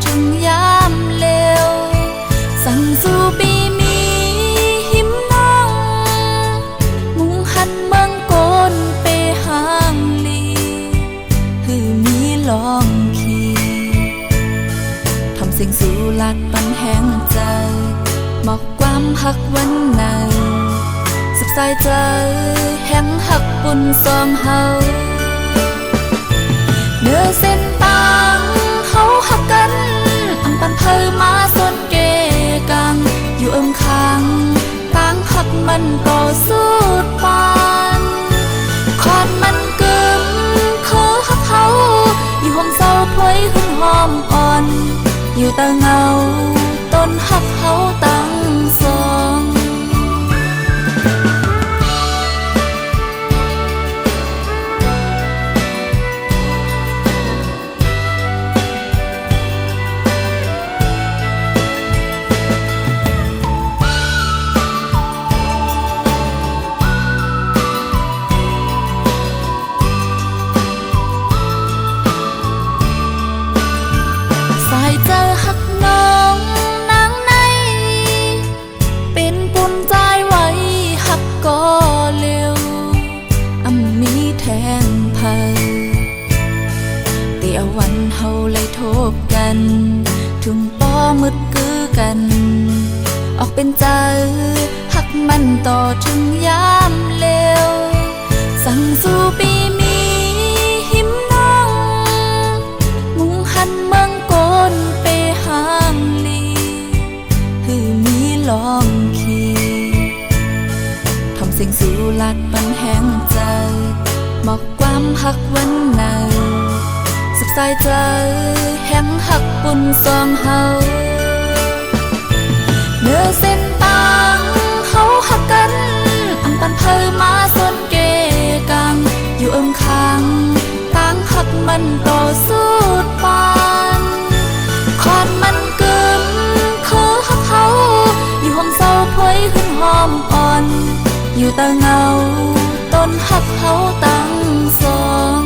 ถึงยามเลวสั่งสู่ปีมีหิมน้องมุงหันเมืองโกนไปห่างลีคือมีลองขี่ทำเสียงสู่ลัดปันแห้งใจหมอกความหักวันในสุขสายใจแห้งหักปุ่นซองเฮาเนื้อเส้นต่างเขาหักกันอังปันเพอมาสนเกกังอยู่เอิมค้างต่างหักมันต่อสู้ปานคอนมันกึมเขาหักเขาอยู่ห้องเศร้าพลอยหึงหอมอ่อนอยู่ตาเงาต้นหักเขาตั้งสองวันเฮาเลยทบกันถึงป้อมืดกือกันออกเป็นใจหักมันต่อถึงยามเลวสั่งสู่ปีมีหิมน้องมุงหันเมืองโกนไปห่างลีคือมีลองขี่ทำเสียงสู่ลัดปันแห้งใจหมอกความหักวันในสุขสายใจแห้งหักปุ่นซองเฮาเนื้อเส้นต่างเขาหักกันอังปันเพอมาสนเกกังอยู่เอิมค้างต่างหักมันต่อสู้ปานคอนมันกึมเขาหักเขาอยู่ห้องเศร้าพลอยหึงหอมอ่อนอยู่ตาเงาต้นหักเขาตั้งสอง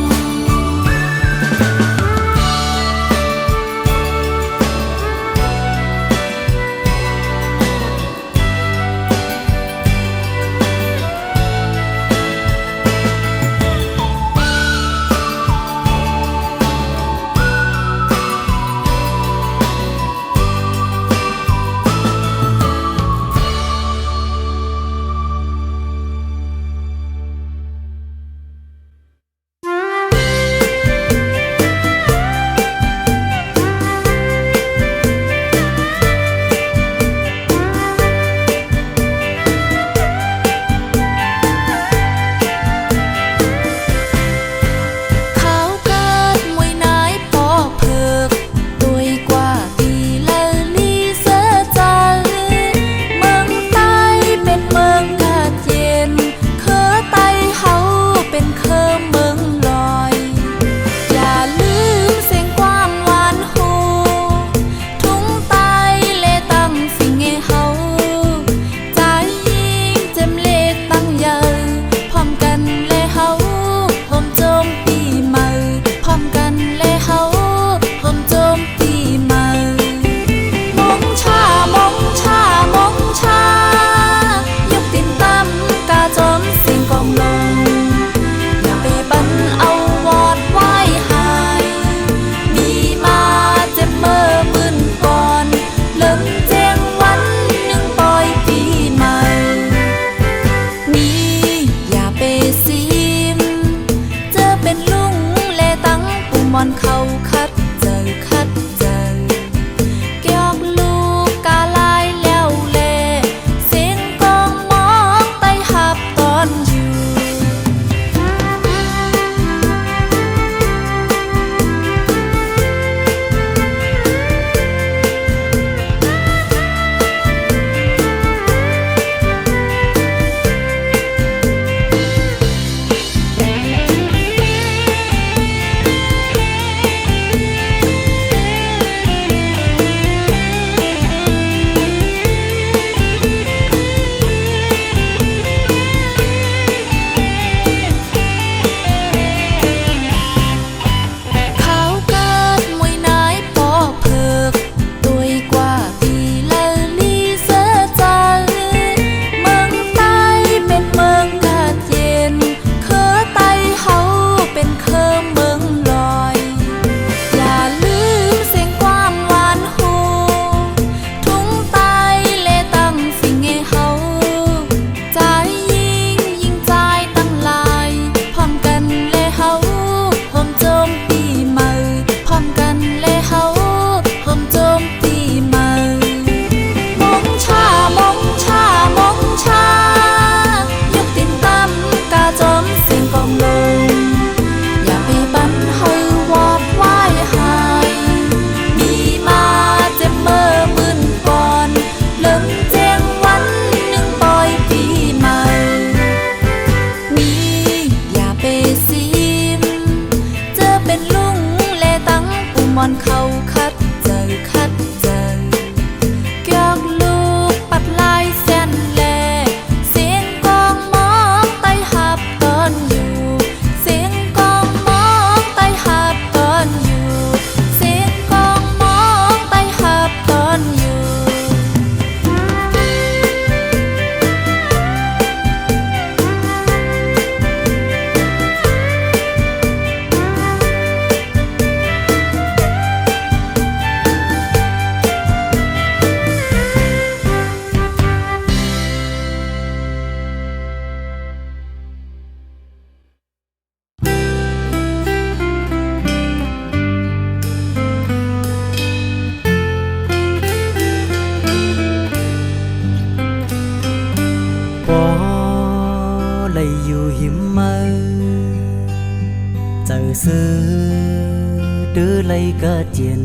เกิดเย็น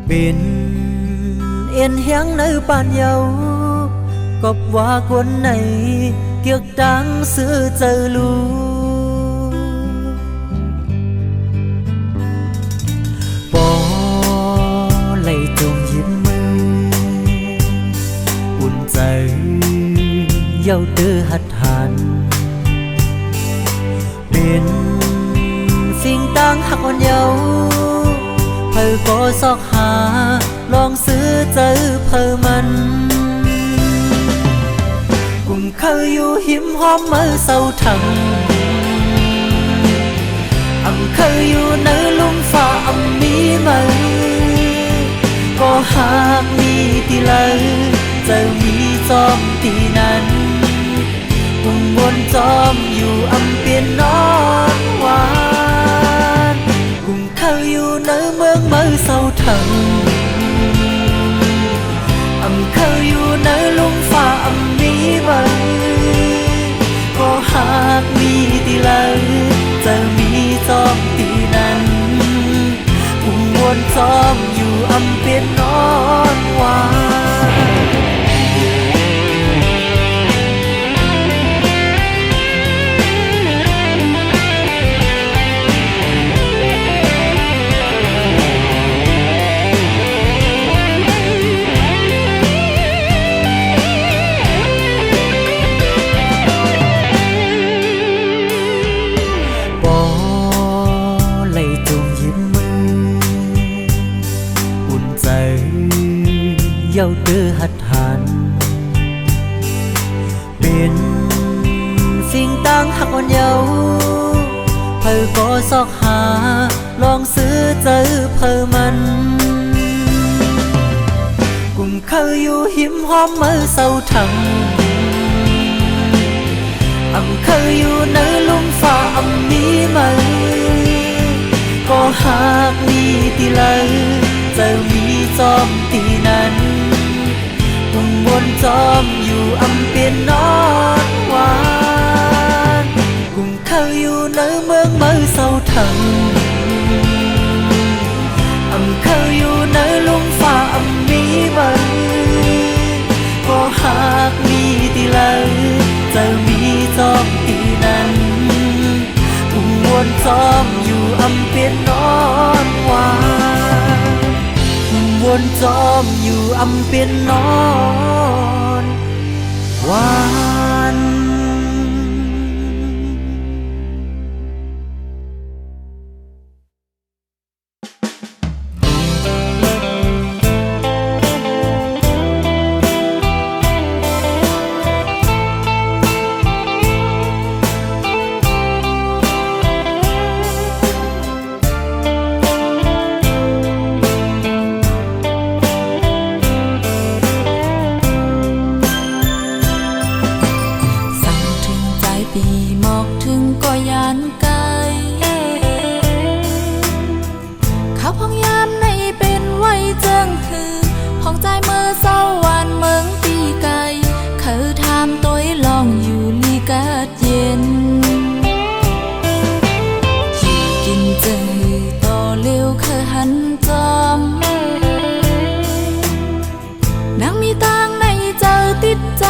เป็นเอ็นเฮียงในป่านเยาก็ว่าคนไหนเกียกดังซื้อเจอลูปอไหลจงยิ้มมืออุ่นใจเย้าเดือหัดหันเป็นสิ่งต่างหักอ่อนเยาเพอก็ซอกหาลองซื้อเจอเพอมันกุมเคยอยู่หิมหอมเมื่อเศร้าทั้งเคยอยู่ในลุมฟ้ามีมือก็หากมีที่เลยจะมีจอมที่นั้นกุมวนจอมอยู่เปลี่ยนนอนหวานกุมเคยอยู่ในเมืองเมื่อเศร้าทั้งเคยอยู่ในลุมฟ้ามีมือก็หากมีที่เลยจะมีจอมตีนั้นกุมวนจอมอยู่เปลี่ยนนอนหวานเย้าเดือหัดหันเป็นสิ่งต่างหักอ่อนเยาเพอก็ซอกหาลองซื้อเจอเพอมันกุมเคยอยู่หิมหอมเมื่อเศร้าทั้งเคยอยู่ในลุมฟ้ามีมือก็หากมีที่เลยจะมีจอมตีนั้นกุมวนจอมอยู่เปลี่ยนนอนหวานกุมเคยอยู่ในเมืองเมื่อเศร้าทั้งเคยอยู่ในลุมฟ้ามีมือก็หากมีที่เลยจะมีจอมตีนั้นกุมวนจอมอยู่เปลี่ยนนอนหวานวนจอมอยู่เปลี่ยนนอนหวานใจ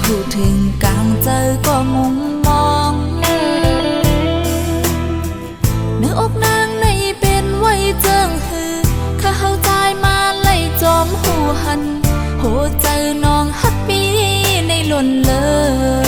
พูดถึงกลางใจก็งงมองเนื้ออกนางในเป็นไว้เจิงหือข้าเข้าใจมาไล่จอมหูหันโหใจน้องฮักปีในหล่นเลย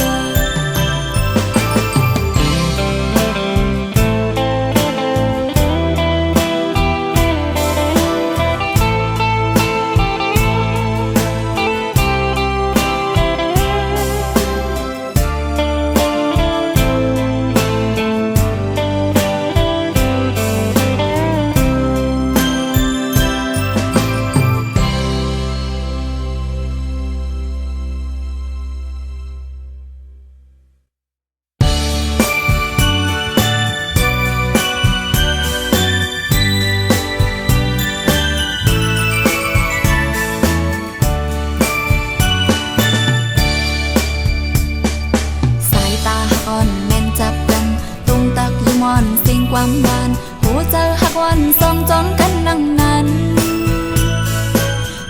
สิ่งความหวานหัวใจหักวันสองจองกันนั่งนั้น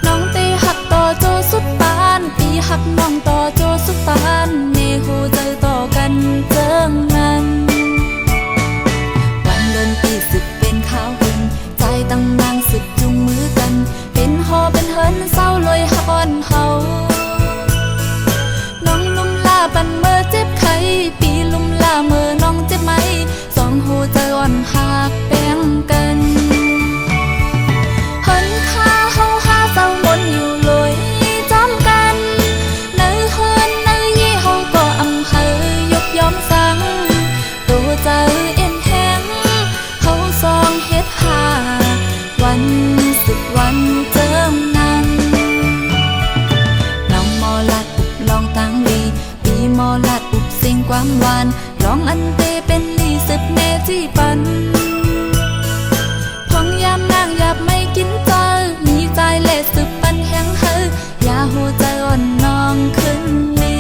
น้องตีหักต่อโจสุดปานปีหักน้องต่อโจสุดปานในหัวใจต่อกันเจิงนั้นวันเดินปีสึกเป็นข้าวหินใจตั้งนางสึกจุงมือกันเป็นหอเป็นเฮินเศร้าลอยหักวันเฮาน้องลุ่มลาปันเมื่อเจ็บไข้ปีลุ่มลาเมื่อน้องเจ็บไหมหัวใจอ่อนหักแบ่งกันหันข้าเฮาหาเศร้ามนอยู่เลยจอมกันเนื้อเฮินเนื้อยี่เฮาก็อำเภอยกยอมสั่งตัวใจเอ็นแห้งเฮาซองเฮ็ดหาวันสุดวันเจิมนั้นน้องมอลัดอุบลองตั้งลีปีมอลัดอุบสิ่งความหวานลองอันเตเป็นลีสืบเนที่ปันพองยามนางหยาบไม่กินเจอมีใจเละสืบปันแห้งเฮออย่าหัวใจอ่อนน้องขึ้นลี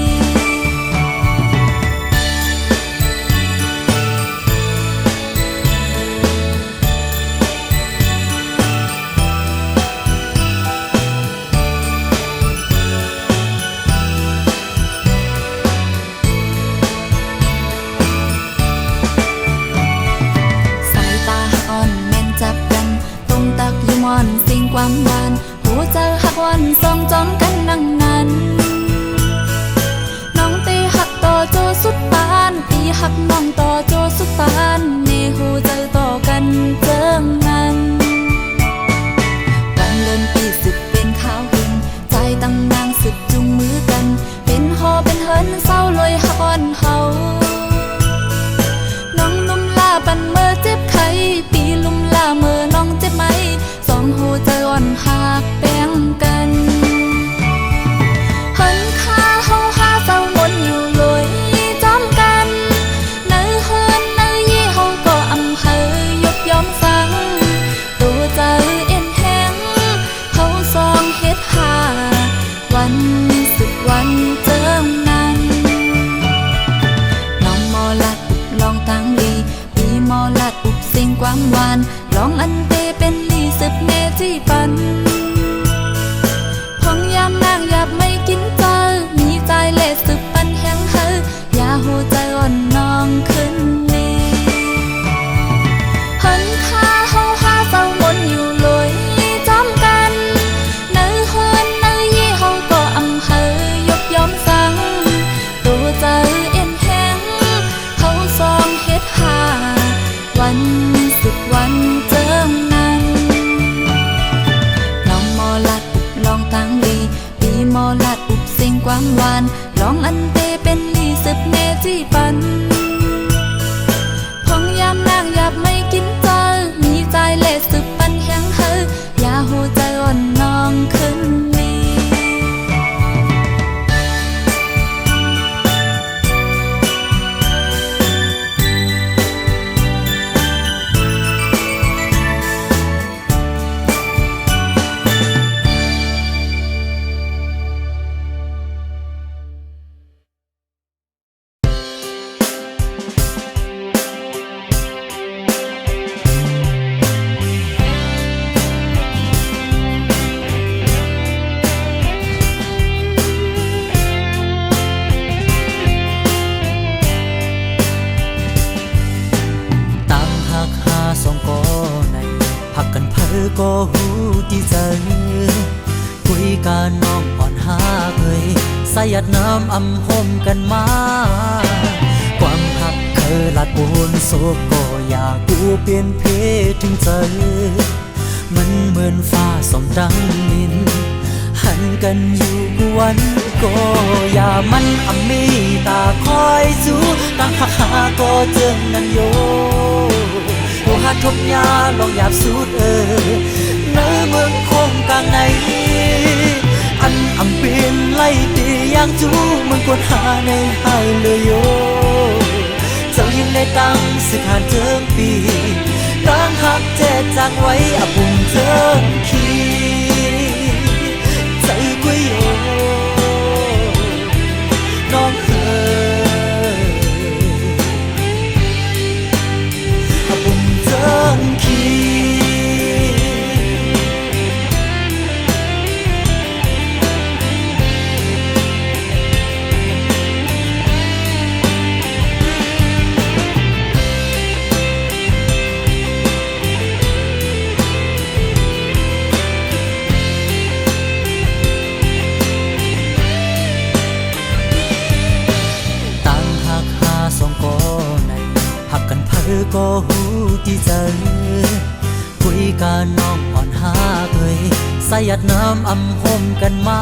สิ่งความหวานหัวใจหักวันสองจอมกันนั่งนั้นน้องตีหักต่อโจสุดปานปีหักน้องต่อโจสุดปานในหัวใจต่อกันเจิงนั้นวันเดินปีสึกเป็นข้าวหินใจตั้งนางสึกจุงมือกันเป็นหอเป็นเฮินเศร้าลอยหักวันเฮาน้องลุ่มลาปันเมื่อเจ็บไข้ปีลุ่มลาเมื่อน้องเจ็บไหมหัวใจอ่อนหักแบ่งกันหันข้าเฮาหาเศร้ามนอยู่เลยจอมกันเนื้อเฮินเนื้อยี่เฮา ก็หูที่เจอคุยกันน้องอ่อนหาเคยสายัดน้ำอำหมกันมาความหักเคยลาดบนโศกก็อยากกูเปลี่ยนเพศถึงเจอมันเหมือนฟ้าส่องดังนินหันกันอยู่วันก็อย่ามันอำมีตาคอยสู้ตั้งหักหาก็เจิงนั่นโยโอหาทบยาลองหยาบสุดเนื้อเมืองคงกลางในอันอำเป็นไล่ตีอย่างจูเมืองกวนหาในให้เลยโยเจ้ายังได้ตั้งสิขาดเจิงปีตั้งหักเจ็ดจางไว้อปุ่มเจิงขีใจกุยโยน้องเอ๋ยอปุ่มเจิงขีก็หูที่เจอคุยกันน้องอ่อนหาเคยสายัดน้ำอำหมกันมา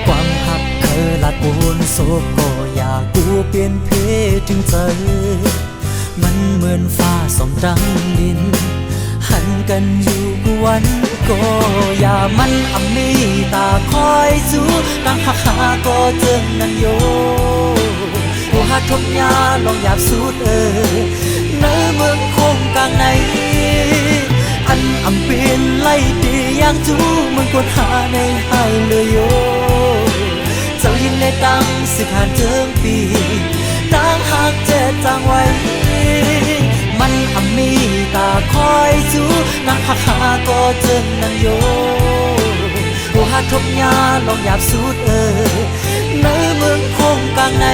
ความหักเคยลาดบนโศกก็อยากกูเปลี่ยนเพศถึงเจอมันเหมือนฟ้าส่องดังดินหันกันอยู่วันก็อย่ามันอำมีตาคอยสู้ตั้งหักหาก็เจิงนั่นโยโอหาทบยาลองหยาบสุดเนื้อเมืองคงกลางในอันอำเป็นไล่ตีอย่างจูเมืองกวนหาในให้เลยโยเจ้ายังได้ตั้งสิขาดเจิงปีตั้งหักเจ็ดจางไว้มันอำมีตาคอยจูนางหักหาก็เจิงนั่นโยโอหาทบยาลองหยาบสุดเนื้อเมืองคงกลางใน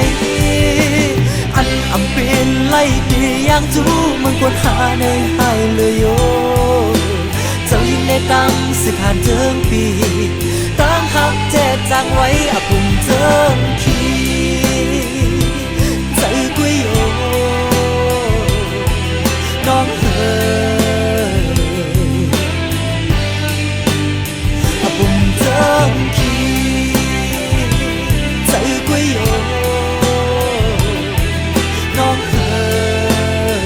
อันอำเป็นไล่ตีอย่างจูเมืองกวนหาในให้เลยโยเจ้ายิ่งได้ตั้งสิขาดเจิงปีตั้งหักเจ็ดจางไว้อปุ่มเจิงขีใจกุยโยน้องเอ๋ยอปุ่มเจิงขีใจกุยโยน้องเอ๋ย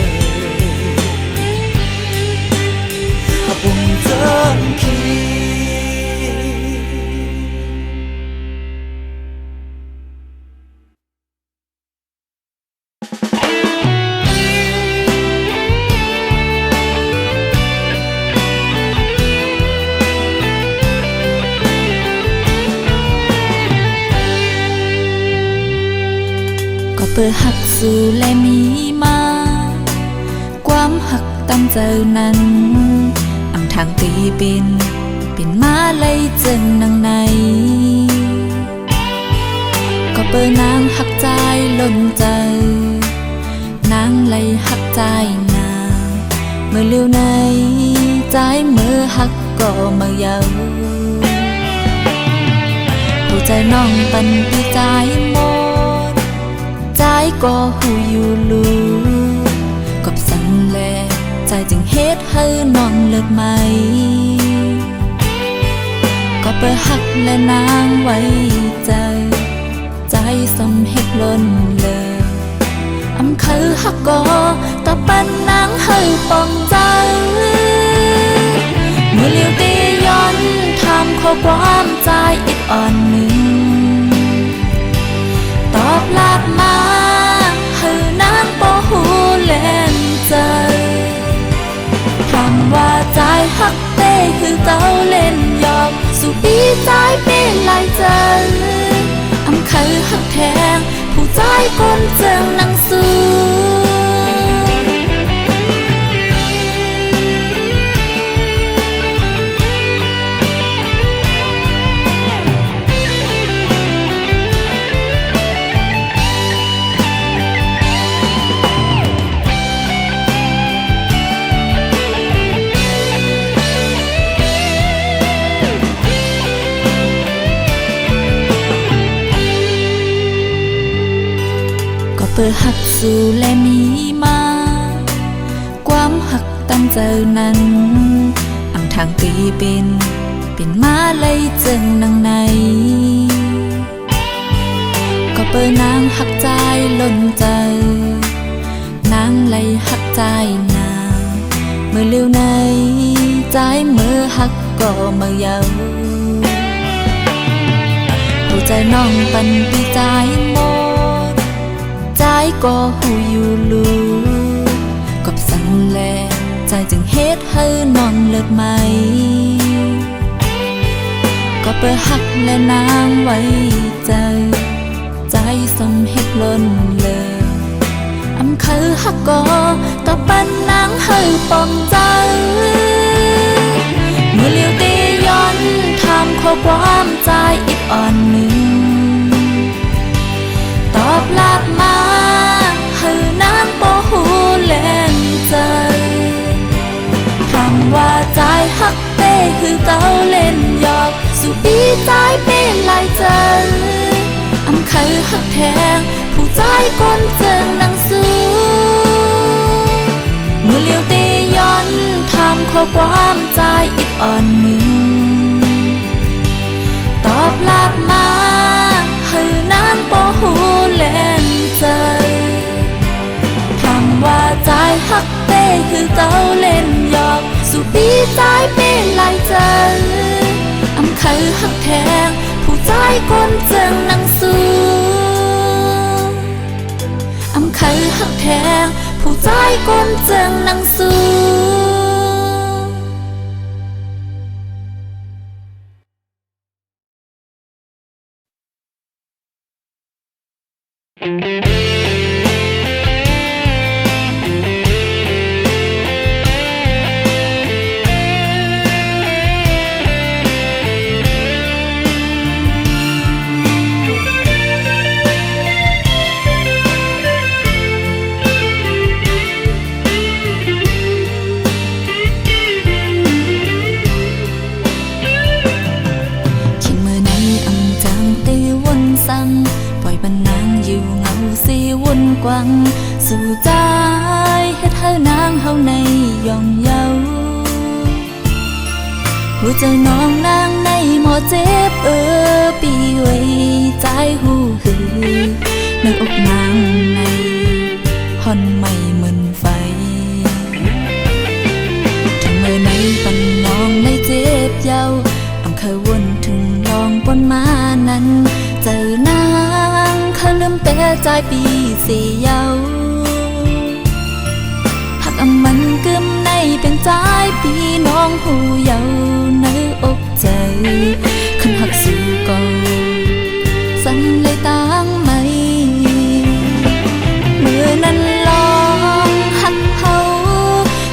อปุ่มเจิงขีเปิดหักสู่และมีมาความหักตั้งเจอนั้นอำทางตีเป็นมาเลยเจิงนางในก็เปิดนางหักใจล้นใจนางเลยหักใจนาเมื่อเลี้ยวในใจเมื่อหักก็เมื่อเยาผู้ใจน้องปันปีใจโมใจก็หูอยู่ลูกับสันแลใจจึงเฮ็ดให้น้องเลิกไหมก็เปิดหักและนางไว้ใจสำเฮ็ดล้นเลยอำคือหักก็ตะปันนางให้ปองใจเมื่อเลี้ยวตีย้อนทำข้อความใจอีกอ่อนหนึ่งตอบลาบมาให้นางบ่หูเล่นใจคำว่าใจหักเต้คือเต้าเล่นหยอกสู่ปีใจเป็นลายใจอำคือหักแทงผู้ใจคนเจิงนังสู้ เปิดหักสู่และมีมาความหักตั้งเจอนั้นอังทางตีเป็นมาเลยเจิงนางในก็เปิดนางหักใจล้นใจนางเลยหักใจนาเมื่อเร็วในใจเมื่อหักก็เมื่อเยาหัวใจน้องปันปีใจหมดใจก็หูอยู่ลูกับสันแลใจจึงเฮ็ดให้น้องเลิศไหมก็เปิดหักและนางไว้ใจสมเฮ็ดล้นเลยอำคือหักก็ปันนางให้ปองใจเมื่อเลี้ยวตีย้อนทำข้อความใจอีกอ่อนหนึ่งตอบลาบมาให้นางบ่หูแรงใจคำว่าใจหักเต้คือเก่าเล่นหยอกสู่ปีใจเป็นลายใจอำคือหักแทงผู้ใจก้นเจิงนางสู้เมื่อเลี้ยวตีย้อนทำข้อความใจอีกอ่อนหนึ่งตอบลาบมาให้นางบ่หูแรงใจคำว่าใจหักเต้คือเก่าเล่นหยอกสู่ปีใจเป็นลายใจอำคือหักแทงผู้ใจก้นเจิงนางสู้อำคือหักแทงผู้ใจก้นเจิงนางสู้กวังสู่ใจเฮ็ดให้นางเฮาในย่องเยาหัวใจน้องนางในหมอเจ็บปีไว้ใจหูหือในอกนางในฮอนไม่เหมือนไฟถึงเมื่อในปันน้องในเจ็บเยาอำเคยวนถึงลองปนมานั้นเจอนางเขาลืมแต่ใจปีสี่เยาหักอำมันกึมในเป็นใจปีน้องหูเยาในอกใจขึ้นหักสู่กอสันเลยตั้งไม่เมื่อนั้นลองหักเฮา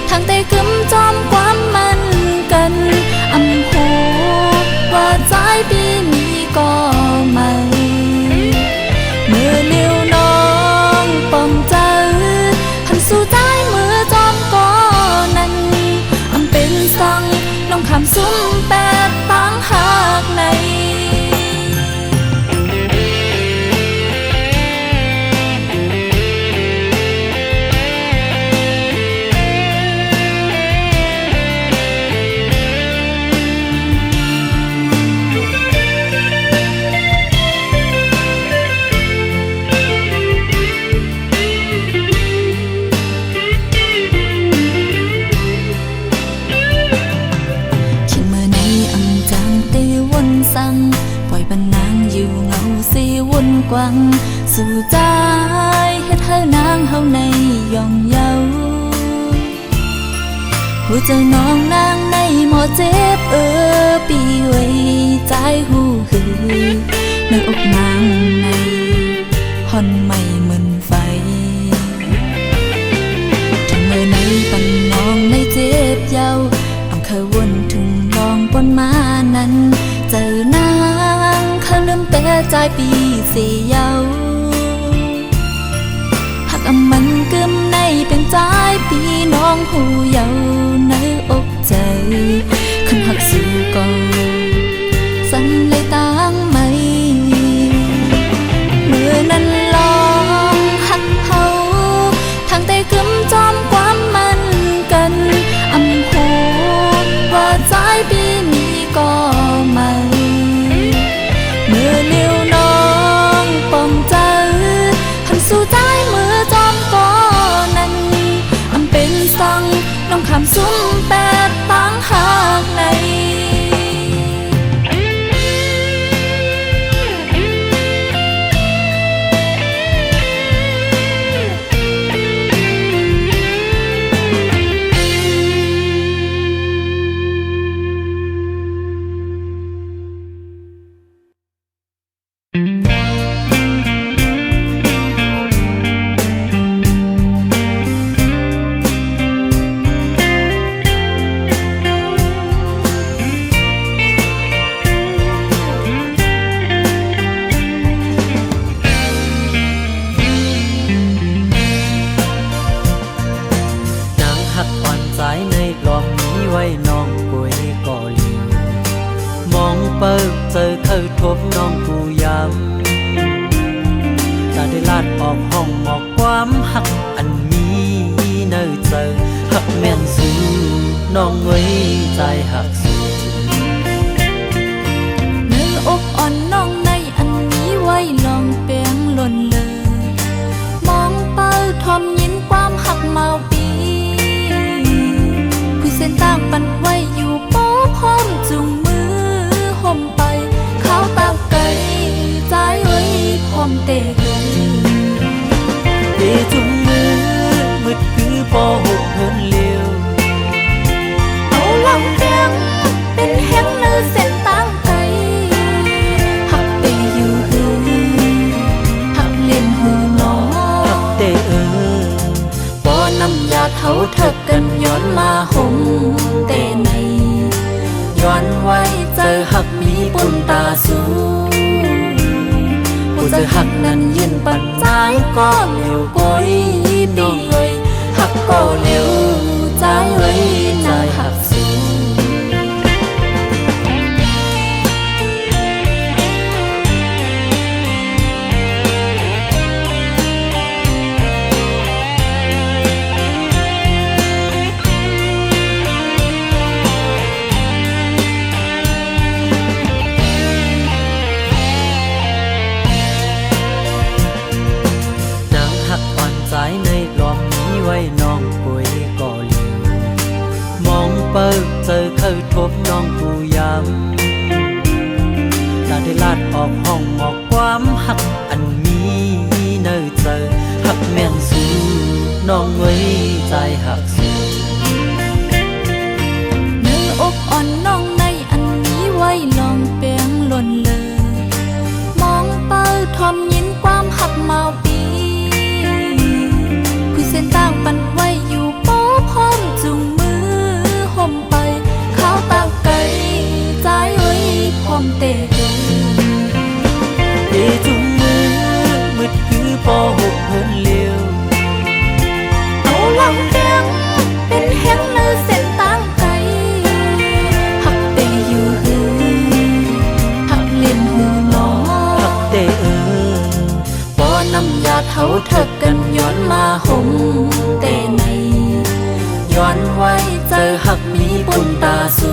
ทางแต่กึมจอมความมันกันอำหูว่าใจปีมีก็ไม่เมื่อเลี้ยวน้องปองเจอหันสู่ใจเมื่อจอมก่อนั้นอำเป็นสังน้องคำซุ้มแปดตั้งหักในปล่อยบันนางอยู่เงาสีวนกวังสู่ใจเฮ็ดให้นางเฮาในย่องเยาหัวใจน้องนางในหมอเจ็บปีไว้ใจหูหือในอกนางในฮอนไม่เหมือนไฟถึงเมื่อในปันน้องในเจ็บเยาอำเคยวนถึงลองปนมานั้นเจอนางเขาลืมแต่ใจปีสี่เยาหักอำมันกึมในเป็นใจปีน้องหูเยาในอกใจขึ้นหักสู่กอสันเลยตั้งไม่เมื่อนั้นลองหัก ดออกห้องหมอกความหักอันมีเนอเจอหักแม่นสู้น้องไว้ใจหักสู้เนื้ออกอ่อนน้องในอันนี้ไว้ลองเปียงหล่นเลยมองเป้าทอมยินความหักเมาปีคุยเส้นต่างปันไว้อยู่โป๊พร้อมจุงมือห่มไปเขาตามไกลใจไว้พร้อมเตะเดจุงมือมืดคือพอหกเหินเลี้ยวเอาลำเลียงเป็นแห้งเนื้อเส้นต่างไกลหักไปอยู่หือหักเล่นหือน้องหักเตะบ่น้ำยาเท่าเถิกกันย้อนมาห่มเตะในย้อนไว้เจอหักมีปุ่นตาสูผู้เจอหักนั้นยืนปันใจก็เร็วก้อยดีเลยหักก็เร็วใจไว้ใจหักสูในลอมนี้ไว้น้องป่วยก็เลี้ยวมองเปิดเจอเข้าทบน้องผู้ยำตาได้ลาดออกห้องหมอกความหักอันมีเนอเจอหักแม่นสู้น้องไว้ใจหักสู้เนื้ออกอ่อนน้องในอันนี้ไว้ลองเปียงหล่นเลยมองเป้าทอมยินความหักเมาปีเส้นต่างปันไว้อยู่โป๊พร้อมจุงมือห่มไปเขาตามไกลใจไว้พร้อมเตะจุงมือมืดคือพอหกเหินเลี้ยวเอาลำเลียงเป็นแห้งเนื้อเส้นต่างไกลหักเตะอยู่หือหักเล่นหือน้องหักเตะบ่น้ำยาเท่าเถิกกันย้อนมาห่มเตในย้อนไว้เจอหักมีปุ่นตาสู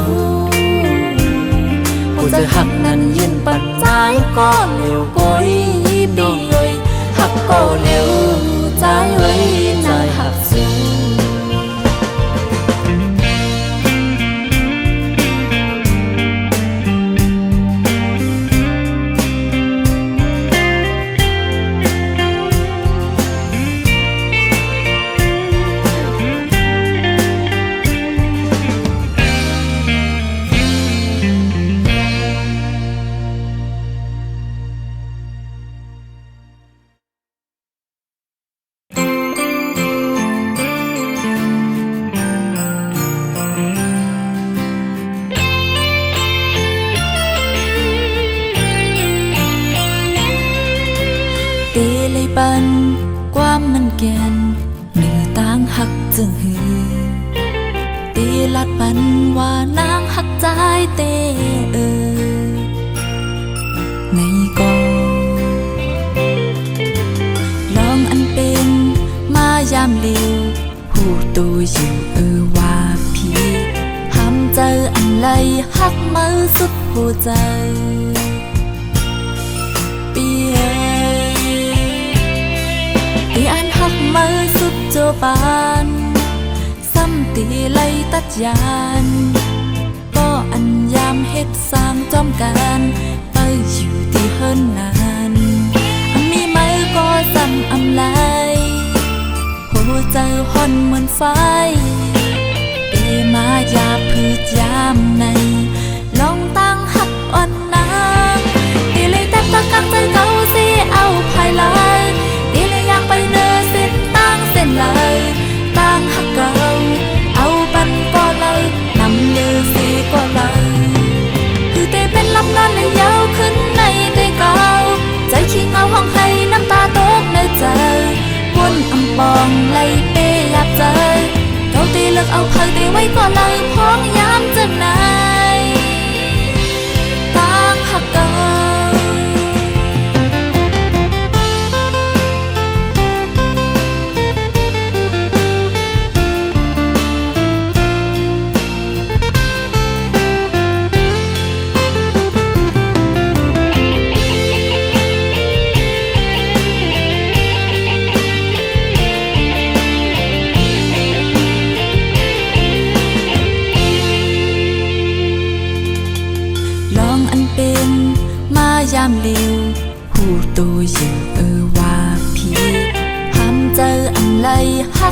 ผู้เจอหักนั้นยืนปันใจก็เร็วก้อยดีเลยหักก็เร็วใจไว้ใจหักสูปันความมันแกนเนื้อต่างหักจึงหือตีลัดปันว่านางหักใจเตในกอลองอันเป็นมายามเลียวผู้ตัวอยู่ว่าพี่ทำเจออันไรหักมือสุดหัวใจอันหักมือสุดโจบานซ้ำตีไล่ตัดยานก็อันยามเฮ็ดสร้างจอมกันไปอยู่ที่เฮิรนนานมีมือก็ซ้ำอำลายหัวใจห่อนเหมือนไฟมายาพืชยามในลองตั้งหักอ่อนนางตีเลยแต่ตะกังใจเก่าสิเอาภายหลังอยากไปเนื้อเส้นตั้งเส้นเลยตั้งหักเก่าเอาปันก็เลยนำเนื้อสีก็เลยคือเตเป็นลำนอนในยาวขึ้นในเตเก่าใจขี้เงาห้องให้น้ำตาตกในใจวนอำปองไล่เปยับใจ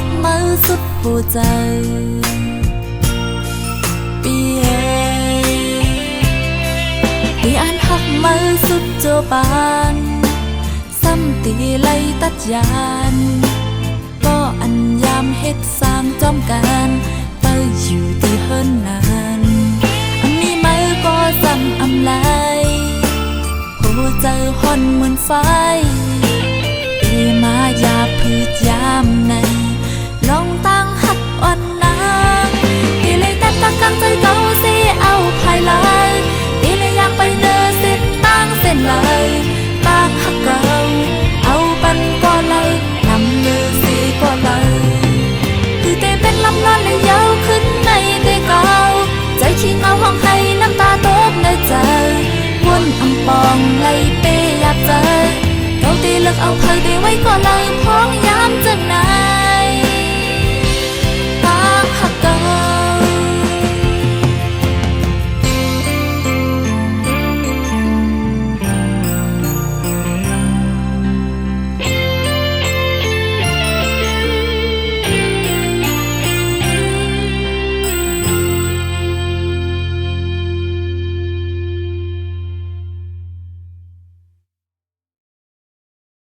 กมือสุดหัวใจปีตีอันหักมือสุดโจบานซ้ำตีไล่ตัดยานก็อันยามเฮ็ดสร้างจอมกันไปอยู่ที่เฮิรนนานอันมีมือก็ซ้ำอำไลหัวใจห่อนเหมือนไฟตีมาอย่าพืชยามในลองตั้งหักอ่อนนางตีเลยแต่ตะกังใจเก่าสิเอาภายหลังตีเลยอยากไปเดินเส้นตั้งเส้นเลยตั้งหักเก่าเอาปันก็เลยนำมือสีก็เลยคือเตเป็นลำนอนเลยยาวขึ้นในเตเก่าใจขี้เงาห้องให้น้ำตาตกในใจวนอำปองไล่เปอยากเจอเราตีเลิกเอาเพยตีไว้ก็เลยพ้องยามจังนา